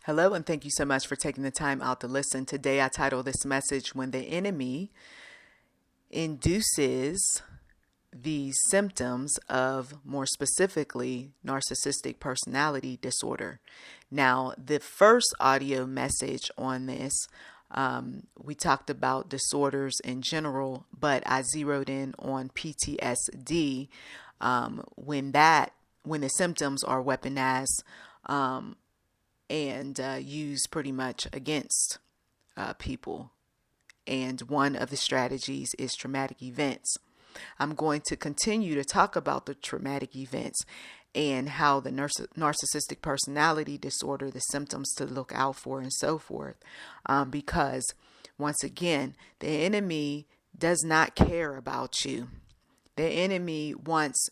Hello, and thank you so much for taking the time out to listen. Today, I title this message, When the Enemy Induces the Symptoms of, more specifically, Narcissistic Personality Disorder. Now, the first audio message on this, we talked about disorders in general, but I zeroed in on PTSD when the symptoms are weaponized and used pretty much against people. And one of the strategies is traumatic events. I'm going to continue to talk about the traumatic events and how the narcissistic personality disorder, the symptoms to look out for and so forth. Because once again, the enemy does not care about you. The enemy wants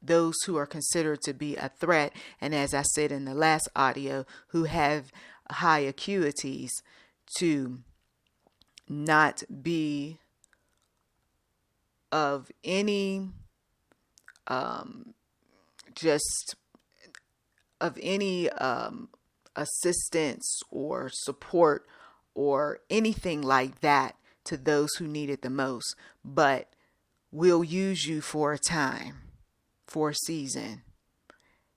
those who are considered to be a threat, and as I said in the last audio, who have high acuities, to not be of any assistance or support or anything like that to those who need it the most, but will use you for a time, for a season,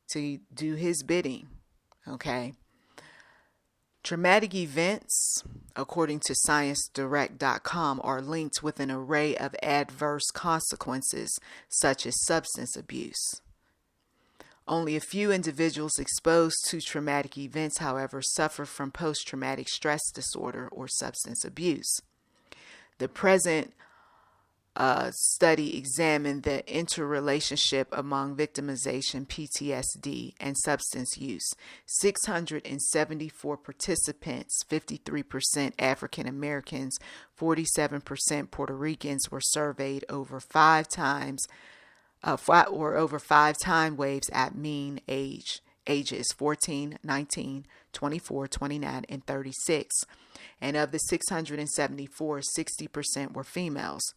to do his bidding. Okay. Traumatic events, according to ScienceDirect.com, are linked with an array of adverse consequences, such as substance abuse. Only a few individuals exposed to traumatic events, however, suffer from post-traumatic stress disorder or substance abuse. The present study examined the interrelationship among victimization, PTSD, and substance use. 674 participants, 53% African Americans, 47% Puerto Ricans, were surveyed over five time waves at mean ages 14, 19, 24, 29, and 36. And of the 674, 60% were females.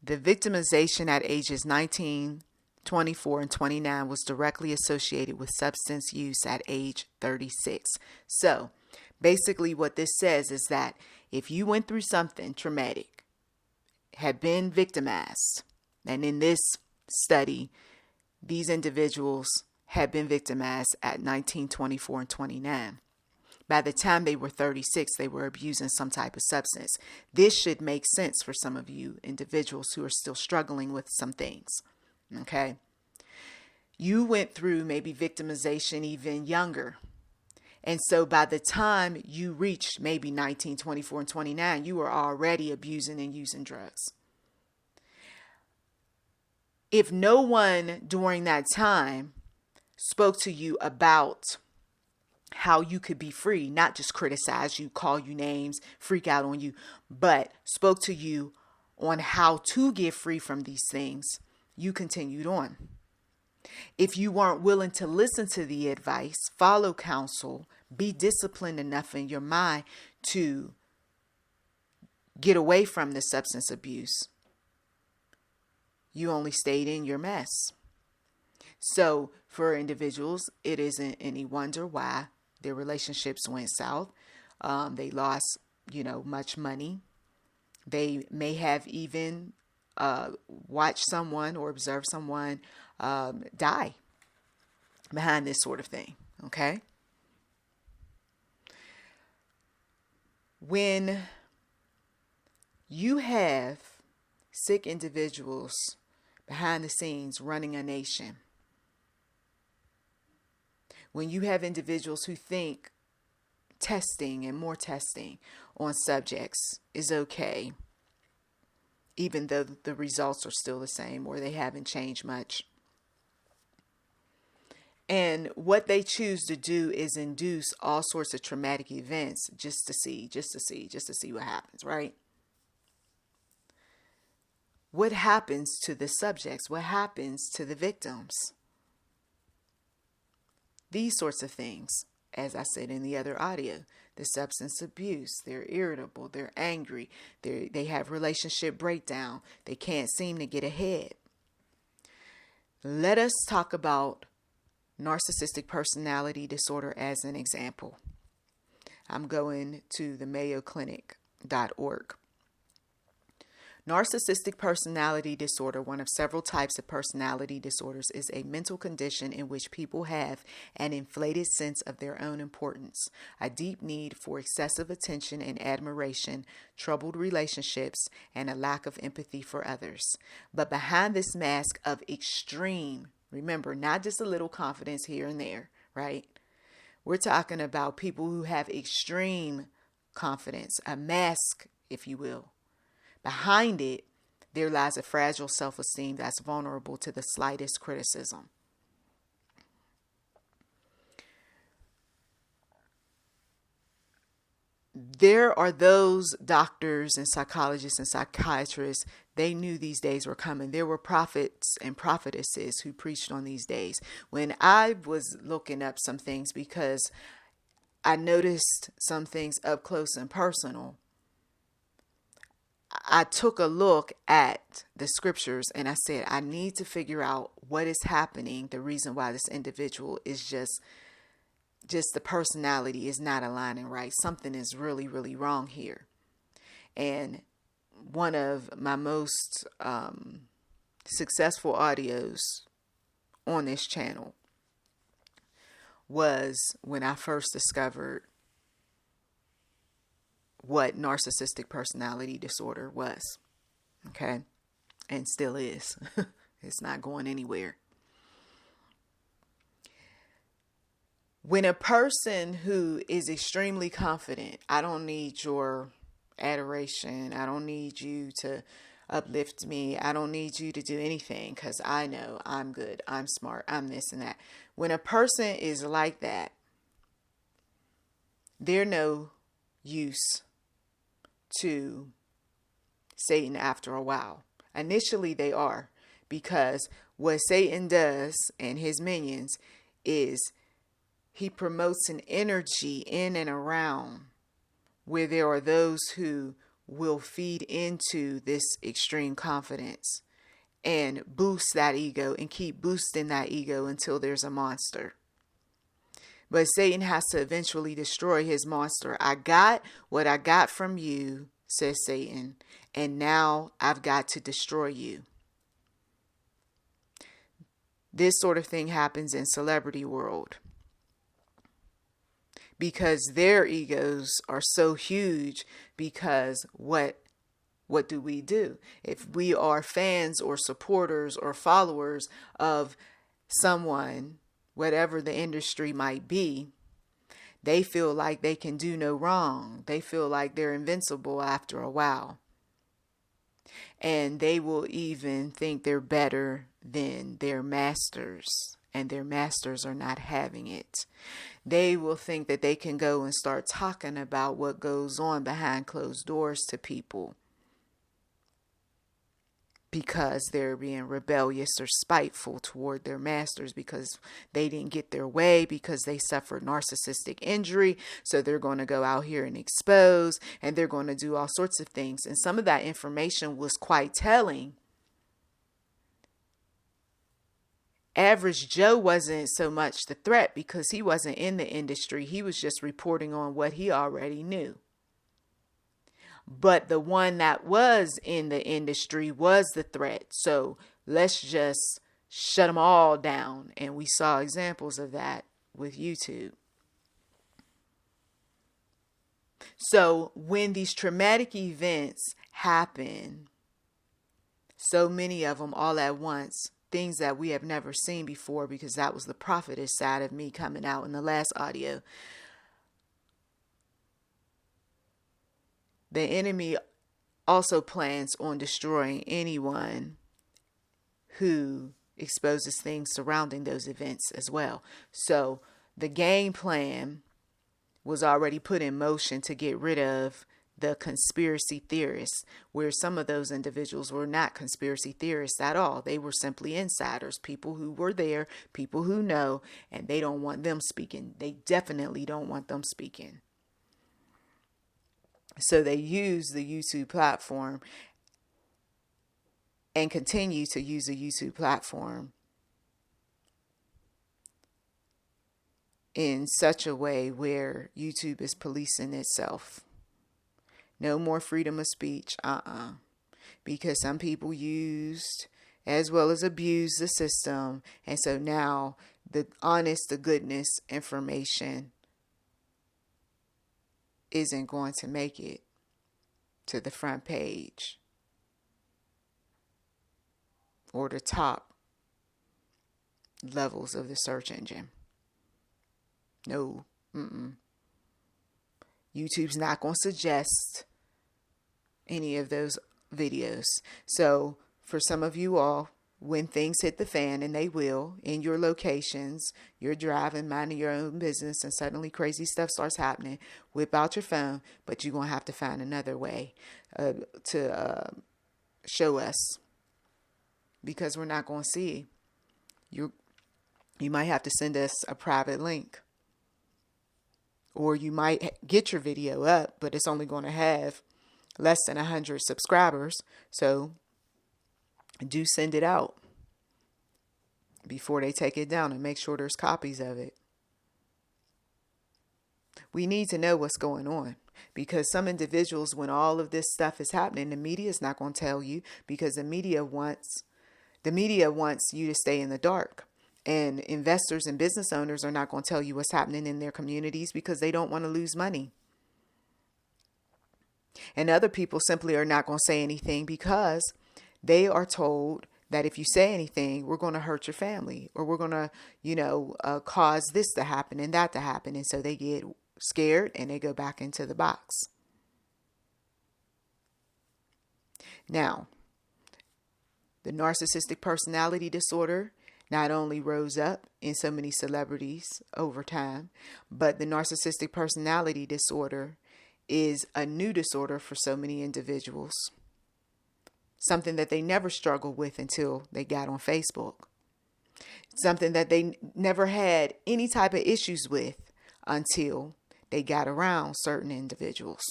The victimization at ages 19, 24, and 29 was directly associated with substance use at age 36. So basically what this says is that if you went through something traumatic, had been victimized, and in this study, these individuals had been victimized at 19, 24, and 29. By the time they were 36, they were abusing some type of substance. This should make sense for some of you individuals who are still struggling with some things. Okay. You went through maybe victimization even younger. And so by the time you reached maybe 19, 24, and 29, you were already abusing and using drugs. If no one during that time spoke to you about how you could be free, not just criticize you, call you names, freak out on you, but spoke to you on how to get free from these things, you continued on. If you weren't willing to listen to the advice, follow counsel, be disciplined enough in your mind to get away from the substance abuse, you only stayed in your mess. So for individuals, it isn't any wonder why their relationships went south. They lost, much money. They may have even watched someone or observed someone die behind this sort of thing. Okay. When you have sick individuals behind the scenes running a nation, when you have individuals who think testing and more testing on subjects is okay, even though the results are still the same or they haven't changed much. And what they choose to do is induce all sorts of traumatic events just to see what happens, right? What happens to the subjects? What happens to the victims? These sorts of things, as I said in the other audio, the substance abuse, they're irritable, they're angry, they have relationship breakdown, they can't seem to get ahead. Let us talk about narcissistic personality disorder as an example. I'm going to the mayoclinic.org. Narcissistic personality disorder, one of several types of personality disorders, is a mental condition in which people have an inflated sense of their own importance, a deep need for excessive attention and admiration, troubled relationships, and a lack of empathy for others. But behind this mask of extreme, remember, not just a little confidence here and there, right? We're talking about people who have extreme confidence, a mask, if you will. Behind it, there lies a fragile self-esteem that's vulnerable to the slightest criticism. There are those doctors and psychologists and psychiatrists, they knew these days were coming. There were prophets and prophetesses who preached on these days. When I was looking up some things, because I noticed some things up close and personal, I took a look at the scriptures and I said, I need to figure out what is happening. The reason why this individual is just the personality is not aligning right. Something is really, really wrong here. And one of my most successful audios on this channel was when I first discovered what narcissistic personality disorder was. Okay. And still is. It's not going anywhere. When a person who is extremely confident, I don't need your adoration. I don't need you to uplift me. I don't need you to do anything because I know I'm good. I'm smart. I'm this and that. When a person is like that, they're no use to Satan after a while. Initially they are, because what Satan does and his minions is he promotes an energy in and around where there are those who will feed into this extreme confidence and boost that ego and keep boosting that ego until there's a monster. But Satan has to eventually destroy his monster. I got what I got from you, says Satan, and now I've got to destroy you. This sort of thing happens in celebrity world because their egos are so huge. Because what do we do? If we are fans or supporters or followers of someone, whatever the industry might be, they feel like they can do no wrong. They feel like they're invincible after a while. And they will even think they're better than their masters, and their masters are not having it. They will think that they can go and start talking about what goes on behind closed doors to people because they're being rebellious or spiteful toward their masters because they didn't get their way, because they suffered narcissistic injury. So they're going to go out here and expose, and they're going to do all sorts of things. And some of that information was quite telling. Average Joe wasn't so much the threat because he wasn't in the industry. He was just reporting on what he already knew. But the one that was in the industry was the threat. So let's just shut them all down. And we saw examples of that with YouTube. So when these traumatic events happen, so many of them all at once, things that we have never seen before, because that was the prophetess side of me coming out in the last audio. The enemy also plans on destroying anyone who exposes things surrounding those events as well. So the game plan was already put in motion to get rid of the conspiracy theorists, where some of those individuals were not conspiracy theorists at all. They were simply insiders, people who were there, people who know, and they don't want them speaking. They definitely don't want them speaking. So they use the YouTube platform and continue to use the YouTube platform in such a way where YouTube is policing itself. No more freedom of speech. Because some people used as well as abused the system. And so now the honest to goodness information isn't going to make it to the front page or the top levels of the search engine. No. YouTube's not going to suggest any of those videos. So for some of you all, when things hit the fan, and they will, in your locations, you're driving, minding your own business, and suddenly crazy stuff starts happening, whip out your phone, but you're going to have to find another way to show us, because we're not going to see. You might have to send us a private link, or you might get your video up, but it's only going to have less than 100 subscribers. So do send it out before they take it down, and make sure there's copies of it. We need to know what's going on, because some individuals, when all of this stuff is happening, the media is not going to tell you, because the media wants you to stay in the dark. And investors and business owners are not going to tell you what's happening in their communities, because they don't want to lose money. And other people simply are not going to say anything, because they are told that if you say anything, we're going to hurt your family, or we're going to, cause this to happen and that to happen. And so they get scared and they go back into the box. Now, the narcissistic personality disorder not only rose up in so many celebrities over time, but the narcissistic personality disorder is a new disorder for so many individuals. Something that they never struggled with until they got on Facebook. Something that they never had any type of issues with until they got around certain individuals.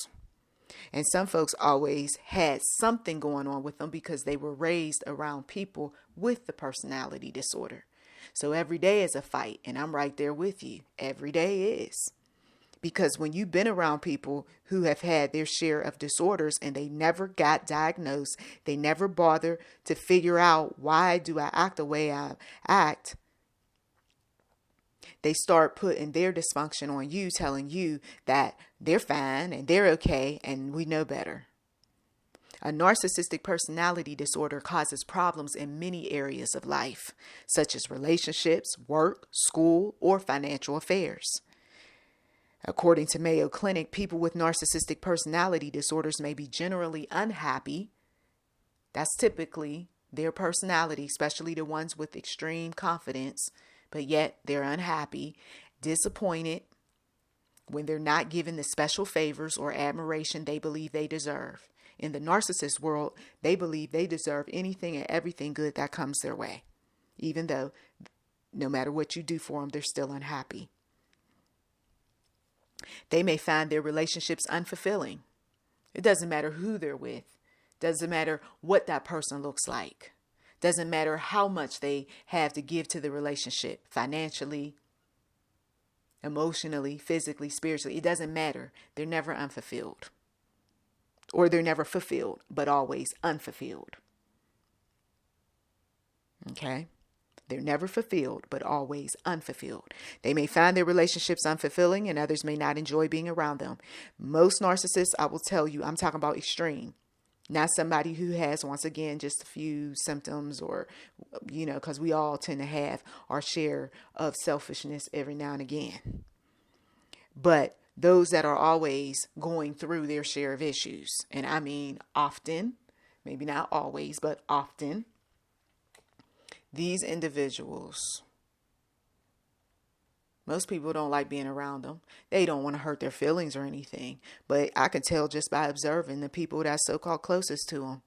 And some folks always had something going on with them because they were raised around people with the personality disorder. So every day is a fight, and I'm right there with you. Every day is. Because when you've been around people who have had their share of disorders and they never got diagnosed, they never bother to figure out, why do I act the way I act? They start putting their dysfunction on you, telling you that they're fine and they're okay and we know better. A narcissistic personality disorder causes problems in many areas of life, such as relationships, work, school, or financial affairs. According to Mayo Clinic, people with narcissistic personality disorders may be generally unhappy. That's typically their personality, especially the ones with extreme confidence, but yet they're unhappy, disappointed when they're not given the special favors or admiration they believe they deserve. In the narcissist world, they believe they deserve anything and everything good that comes their way, even though no matter what you do for them, they're still unhappy. They may find their relationships unfulfilling. It doesn't matter who they're with. Doesn't matter what that person looks like. Doesn't matter how much they have to give to the relationship, financially, emotionally, physically, spiritually. It doesn't matter. They're never unfulfilled. Or they're never fulfilled, but always unfulfilled. Okay? They're never fulfilled, but always unfulfilled. They may find their relationships unfulfilling, and others may not enjoy being around them. Most narcissists, I will tell you, I'm talking about extreme. Not somebody who has, once again, just a few symptoms or, because we all tend to have our share of selfishness every now and again. But those that are always going through their share of issues, and I mean often, maybe not always, but often, these individuals, most people don't like being around them. They don't want to hurt their feelings or anything. But I can tell just by observing the people that's so-called closest to them.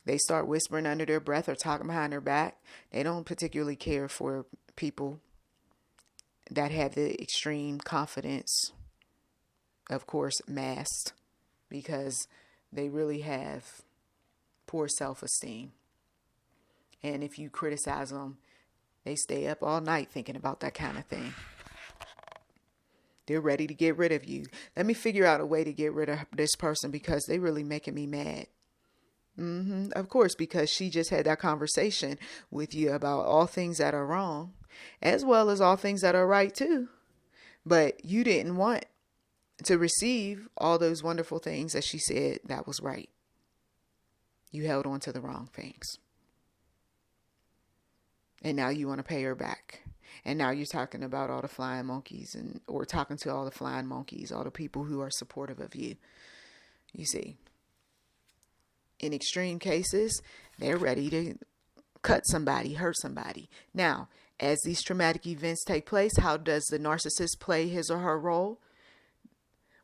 They start whispering under their breath or talking behind their back. They don't particularly care for people that have the extreme confidence, of course, masked, because they really have poor self-esteem. And if you criticize them, they stay up all night thinking about that kind of thing. They're ready to get rid of you. Let me figure out a way to get rid of this person because they really making me mad. Of course, because she just had that conversation with you about all things that are wrong, as well as all things that are right too. But you didn't want to receive all those wonderful things that she said that was right. You held on to the wrong things. And now you want to pay her back. And now you're talking about all the flying monkeys or talking to all the flying monkeys, all the people who are supportive of you. You see, in extreme cases, they're ready to cut somebody, hurt somebody. Now, as these traumatic events take place, how does the narcissist play his or her role?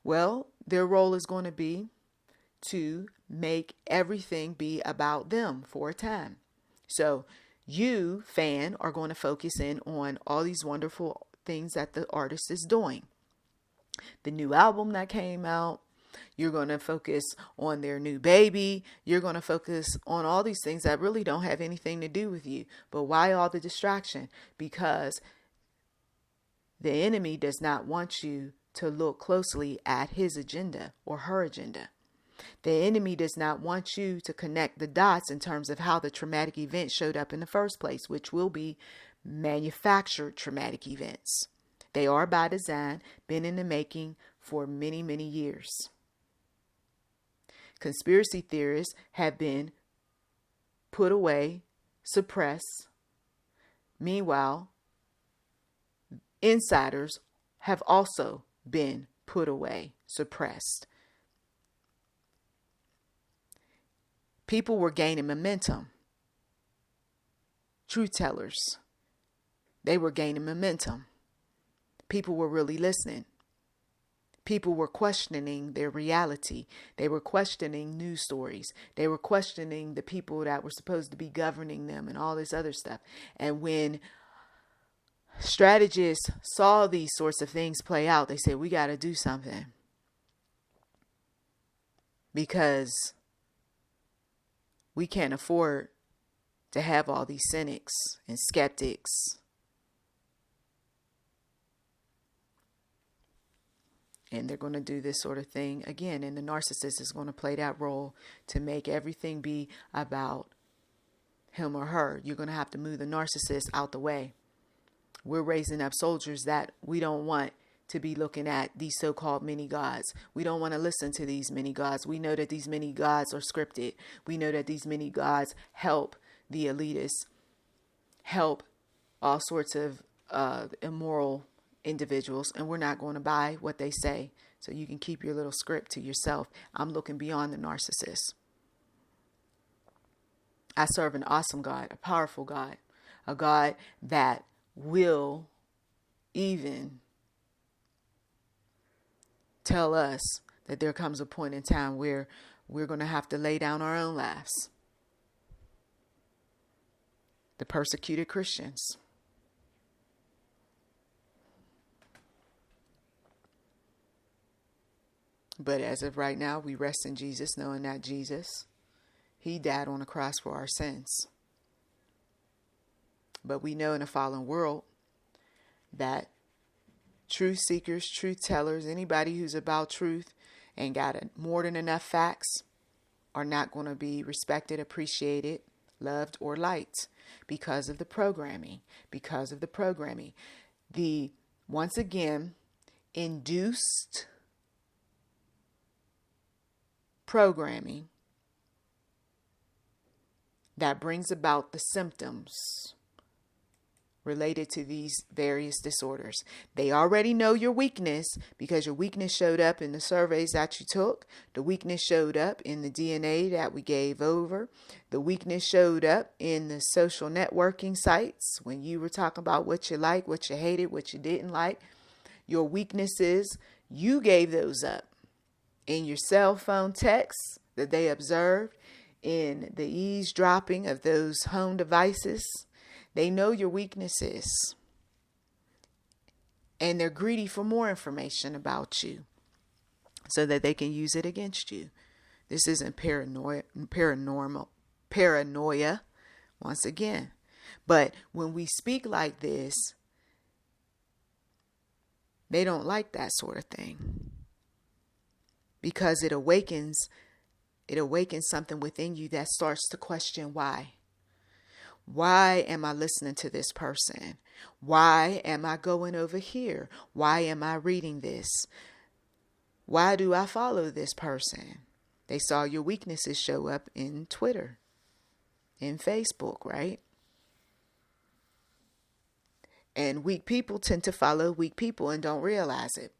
Well, their role is going to be to make everything be about them for a time. So you, fan, are going to focus in on all these wonderful things that the artist is doing. The new album that came out, you're going to focus on their new baby. You're going to focus on all these things that really don't have anything to do with you. But why all the distraction? Because the enemy does not want you to look closely at his agenda or her agenda. The enemy does not want you to connect the dots in terms of how the traumatic event showed up in the first place, which will be manufactured traumatic events. They are by design, been in the making for many, many years. Conspiracy theories have been put away, suppressed. Meanwhile, insiders have also been put away, suppressed. People were gaining momentum. Truth tellers, they were gaining momentum. People were really listening. People were questioning their reality. They were questioning news stories. They were questioning the people that were supposed to be governing them and all this other stuff. And when strategists saw these sorts of things play out, they said, we got to do something. Because we can't afford to have all these cynics and skeptics. And they're going to do this sort of thing again. And the narcissist is going to play that role to make everything be about him or her. You're going to have to move the narcissist out the way. We're raising up soldiers that we don't want to be looking at these so-called mini gods. We don't want to listen to these mini gods. We know that these mini gods are scripted. We know that these mini gods help the elitists, help all sorts of immoral individuals, and we're not going to buy what they say. So you can keep your little script to yourself. I'm looking beyond the narcissist. I serve an awesome God, a powerful God, a God that will even tell us that there comes a point in time where we're going to have to lay down our own lives. The persecuted Christians. But as of right now, we rest in Jesus, knowing that Jesus, he died on the cross for our sins. But we know in a fallen world that truth seekers, truth tellers, anybody who's about truth and got more than enough facts are not going to be respected, appreciated, loved, or liked because of the programming. The, once again, induced programming that brings about the symptoms related to these various disorders. They already know your weakness because your weakness showed up in the surveys that you took. The weakness showed up in the DNA that we gave over. The weakness showed up in the social networking sites when you were talking about what you liked, what you hated, what you didn't like. Your weaknesses, you gave those up in your cell phone texts that they observed, in the eavesdropping of those home devices. They know your weaknesses, and they're greedy for more information about you so that they can use it against you. This isn't paranoia once again. But when we speak like this, They don't like that sort of thing because it awakens something within you that starts to question why. Why am I listening to this person? Why am I going over here? Why am I reading this? Why do I follow this person? They saw your weaknesses show up in Twitter, in Facebook, right? And weak people tend to follow weak people and don't realize it.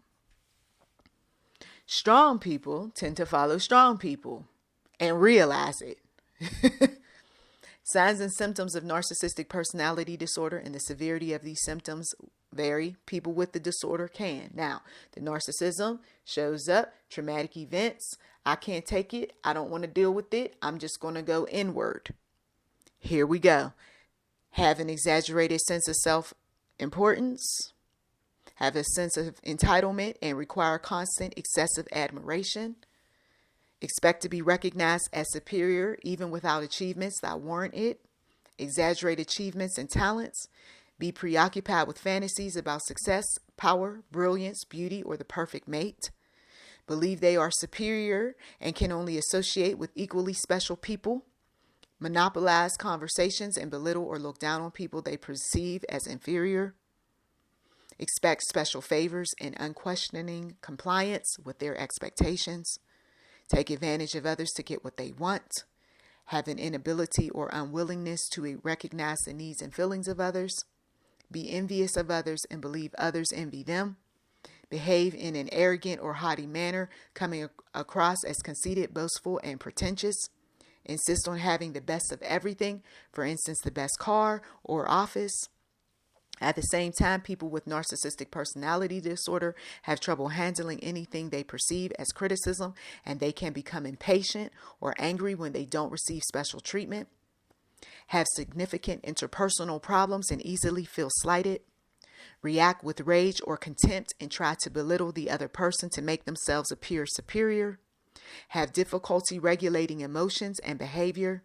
Strong people tend to follow strong people and realize it. Signs and symptoms of narcissistic personality disorder and the severity of these symptoms vary. People with the disorder can. Now, the narcissism shows up, traumatic events. I can't take it. I don't want to deal with it. I'm just going to go inward. Here we go. Have an exaggerated sense of self-importance. Have a sense of entitlement and require constant excessive admiration. Expect to be recognized as superior even without achievements that warrant it. Exaggerate achievements and talents. Be preoccupied with fantasies about success, power, brilliance, beauty, or the perfect mate. Believe they are superior and can only associate with equally special people. Monopolize conversations and belittle or look down on people they perceive as inferior. Expect special favors and unquestioning compliance with their expectations. Take advantage of others to get what they want. Have an inability or unwillingness to recognize the needs and feelings of others. Be envious of others and believe others envy them. Behave in an arrogant or haughty manner, coming across as conceited, boastful, and pretentious. Insist on having the best of everything, for instance, the best car or office. At the same time, people with narcissistic personality disorder have trouble handling anything they perceive as criticism, and they can become impatient or angry when they don't receive special treatment. Have significant interpersonal problems and easily feel slighted. React with rage or contempt and try to belittle the other person to make themselves appear superior. Have difficulty regulating emotions and behavior.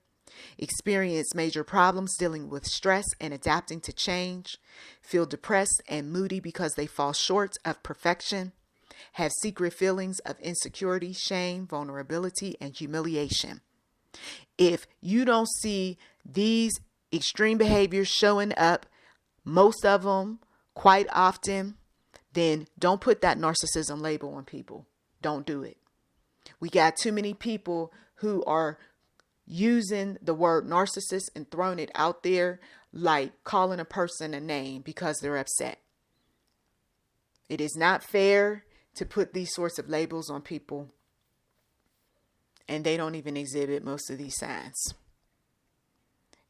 Experience major problems dealing with stress and adapting to change. Feel depressed and moody because they fall short of perfection. Have secret feelings of insecurity, shame, vulnerability, and humiliation. If you don't see these extreme behaviors showing up, most of them quite often, then don't put that narcissism label on people. Don't do it. We got too many people who are using the word narcissist and throwing it out there like calling a person a name because they're upset. It is not fair to put these sorts of labels on people, and they don't even exhibit most of these signs.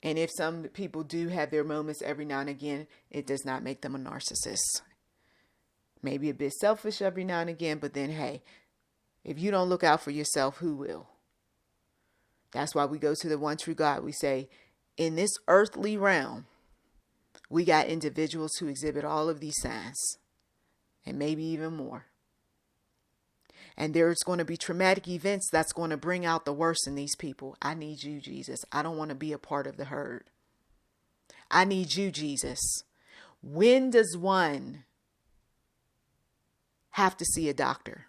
And if some people do have their moments every now and again, it does not make them a narcissist. Maybe a bit selfish every now and again, but then hey, if you don't look out for yourself, who will? That's why we go to the one true God. We say, in this earthly realm, we got individuals who exhibit all of these signs and maybe even more. And there's going to be traumatic events that's going to bring out the worst in these people. I need you, Jesus. I don't want to be a part of the herd. I need you, Jesus. When does one have to see a doctor?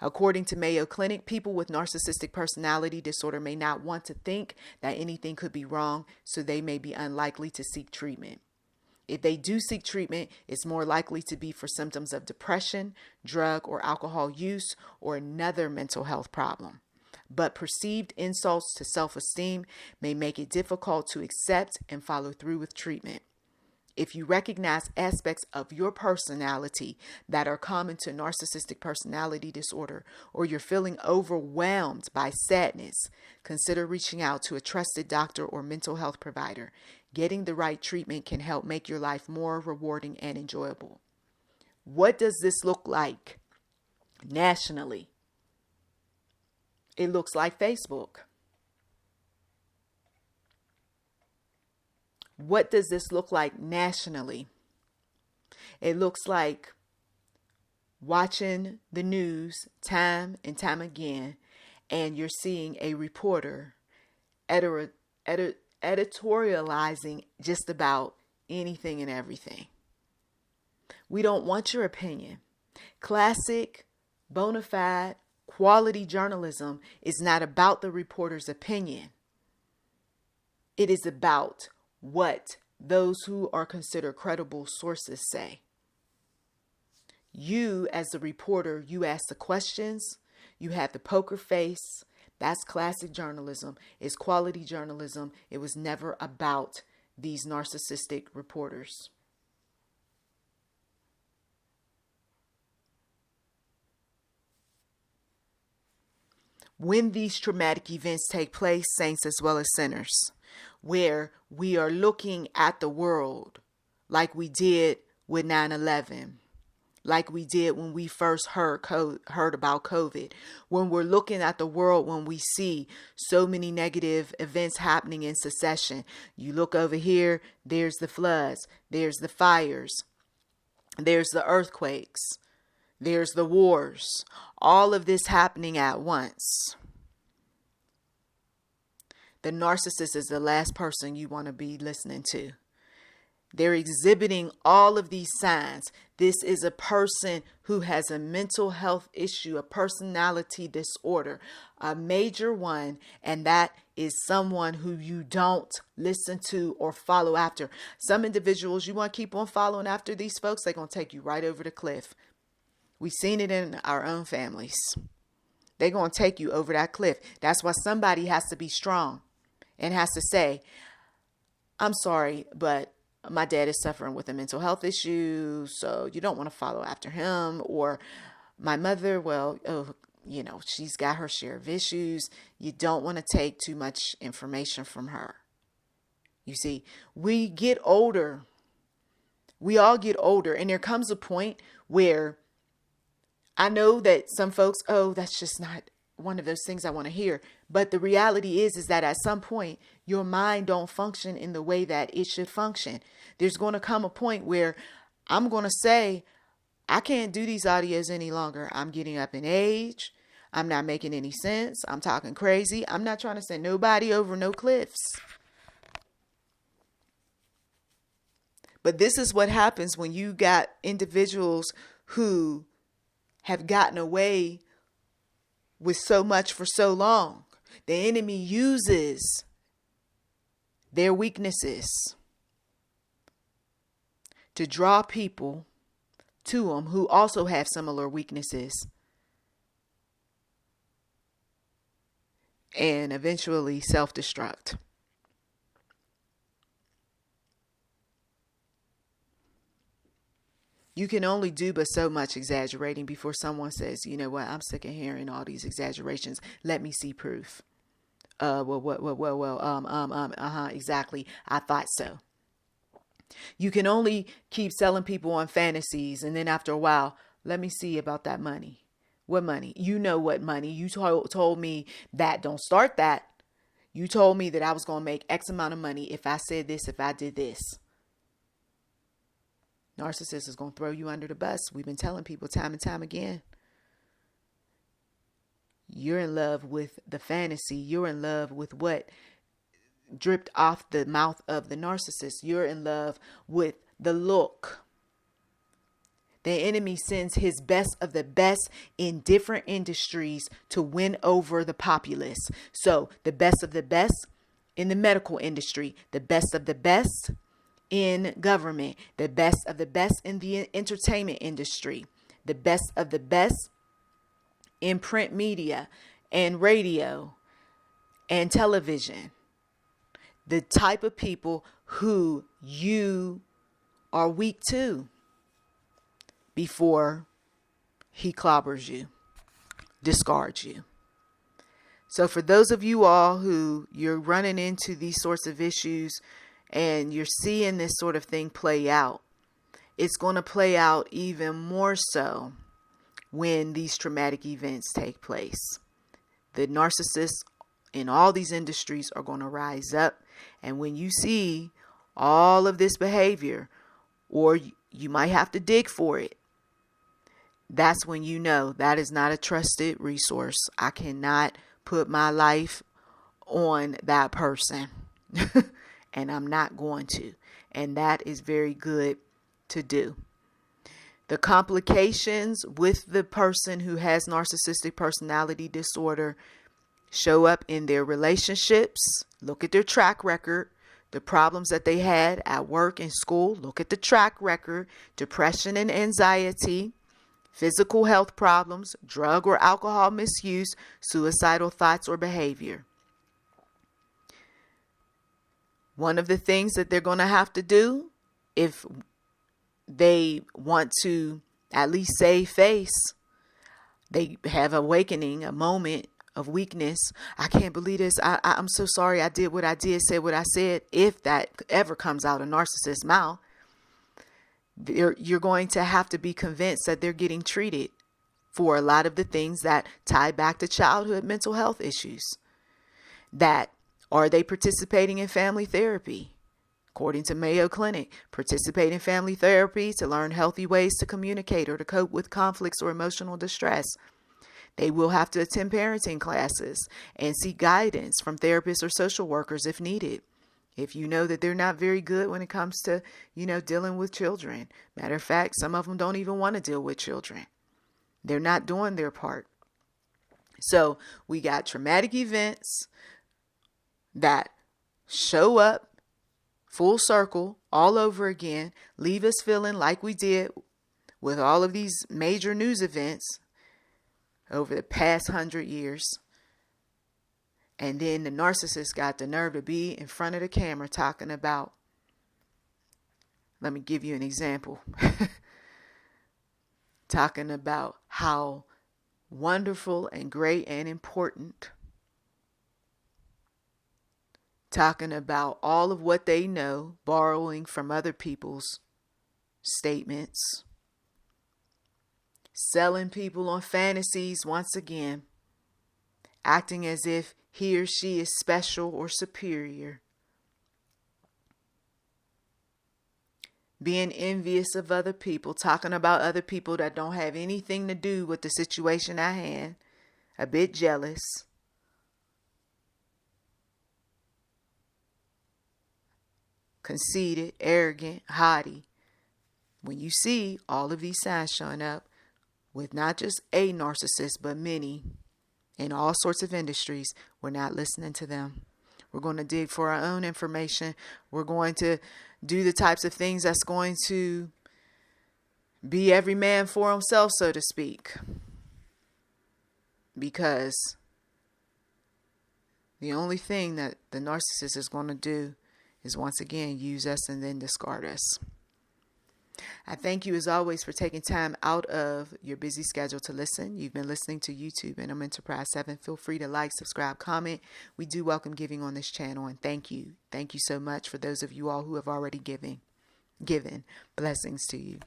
According to Mayo Clinic, people with narcissistic personality disorder may not want to think that anything could be wrong, so they may be unlikely to seek treatment. If they do seek treatment, it's more likely to be for symptoms of depression, drug or alcohol use, or another mental health problem. But perceived insults to self-esteem may make it difficult to accept and follow through with treatment. If you recognize aspects of your personality that are common to narcissistic personality disorder, or you're feeling overwhelmed by sadness, consider reaching out to a trusted doctor or mental health provider. Getting the right treatment can help make your life more rewarding and enjoyable. What does this look like nationally? It looks like Facebook. What does this look like nationally? It looks like watching the news time and time again, and you're seeing a reporter editorializing just about anything and everything. We don't want your opinion. Classic, bona fide, quality journalism is not about the reporter's opinion. It is about what those who are considered credible sources say. You, as the reporter, you ask the questions, you have the poker face. That's classic journalism. It's quality journalism. It was never about these narcissistic reporters. When these traumatic events take place, saints as well as sinners, where we are looking at the world like we did with 9/11, like we did when we first heard about COVID, when we're looking at the world, when we see so many negative events happening in succession. You look over here, there's the floods, there's the fires, there's the earthquakes, there's the wars, all of this happening at once. The narcissist is the last person you want to be listening to. They're exhibiting all of these signs. This is a person who has a mental health issue, a personality disorder, a major one, and that is someone who you don't listen to or follow after. Some individuals, you want to keep on following after these folks, they're going to take you right over the cliff. We've seen it in our own families. They're going to take you over that cliff. That's why somebody has to be strong and has to say, I'm sorry, but my dad is suffering with a mental health issue, so you don't want to follow after him. Or my mother, she's got her share of issues. You don't want to take too much information from her. You see, we get older. We all get older, and there comes a point where I know that some folks, that's just not one of those things I want to hear. But the reality is that at some point, your mind don't function in the way that it should function. There's going to come a point where I'm going to say, I can't do these audios any longer. I'm getting up in age. I'm not making any sense. I'm talking crazy. I'm not trying to send nobody over no cliffs. But this is what happens when you got individuals who have gotten away with so much for so long. The enemy uses their weaknesses to draw people to them who also have similar weaknesses, and eventually self-destruct. You can only do but so much exaggerating before someone says, you know what, I'm sick of hearing all these exaggerations. Let me see proof. Exactly. I thought so. You can only keep selling people on fantasies, and then after a while, let me see about that money. What money? You know what money? You told me that. Don't start that. You told me that I was going to make X amount of money if I said this, if I did this. Narcissist is going to throw you under the bus. We've been telling people time and time again. You're in love with the fantasy. You're in love with what dripped off the mouth of the narcissist. You're in love with the look. The enemy sends his best of the best in different industries to win over the populace. So the best of the best in the medical industry, the best of the best in government, the best of the best in the entertainment industry, the best of the best in print media and radio and television. The type of people who you are weak to before he clobbers you, discards you. So for those of you all who you're running into these sorts of issues and you're seeing this sort of thing play out, it's going to play out even more so when these traumatic events take place. The narcissists in all these industries are going to rise up. And when you see all of this behavior, or you might have to dig for it, that's when you know that is not a trusted resource. I cannot put my life on that person. And I'm not going to. And that is very good to do. The complications with the person who has narcissistic personality disorder show up in their relationships. Look at their track record. The problems that they had at work and school. Look at the track record. Depression and anxiety. Physical health problems. Drug or alcohol misuse. Suicidal thoughts or behavior. One of the things that they're going to have to do, if they want to at least save face, they have awakening, a moment of weakness. I can't believe this. I'm so sorry. I did what I did, said what I said. If that ever comes out of a narcissist's mouth, you're going to have to be convinced that they're getting treated for a lot of the things that tie back to childhood mental health issues. That are they participating in family therapy? According to Mayo Clinic, participate in family therapy to learn healthy ways to communicate or to cope with conflicts or emotional distress. They will have to attend parenting classes and seek guidance from therapists or social workers if needed. If you know that they're not very good when it comes to, dealing with children. Matter of fact, some of them don't even want to deal with children. They're not doing their part. So we got traumatic events that show up full circle all over again, leave us feeling like we did with all of these major news events over the past 100 years. And then the narcissist got the nerve to be in front of the camera talking about, let me give you an example, talking about how wonderful and great and important, talking about all of what they know, borrowing from other people's statements, selling people on fantasies once again, acting as if he or she is special or superior, being envious of other people, talking about other people that don't have anything to do with the situation at hand, a bit jealous, conceited, arrogant, haughty. When you see all of these signs showing up with not just a narcissist, but many in all sorts of industries, we're not listening to them. We're going to dig for our own information. We're going to do the types of things that's going to be every man for himself, so to speak. Because the only thing that the narcissist is going to do is once again use us and then discard us. I thank you as always for taking time out of your busy schedule to listen. You've been listening to YouTube and I'm Enterprise 7. Feel free to like, subscribe, comment. We do welcome giving on this channel, and thank you. Thank you so much for those of you all who have already given. Blessings to you.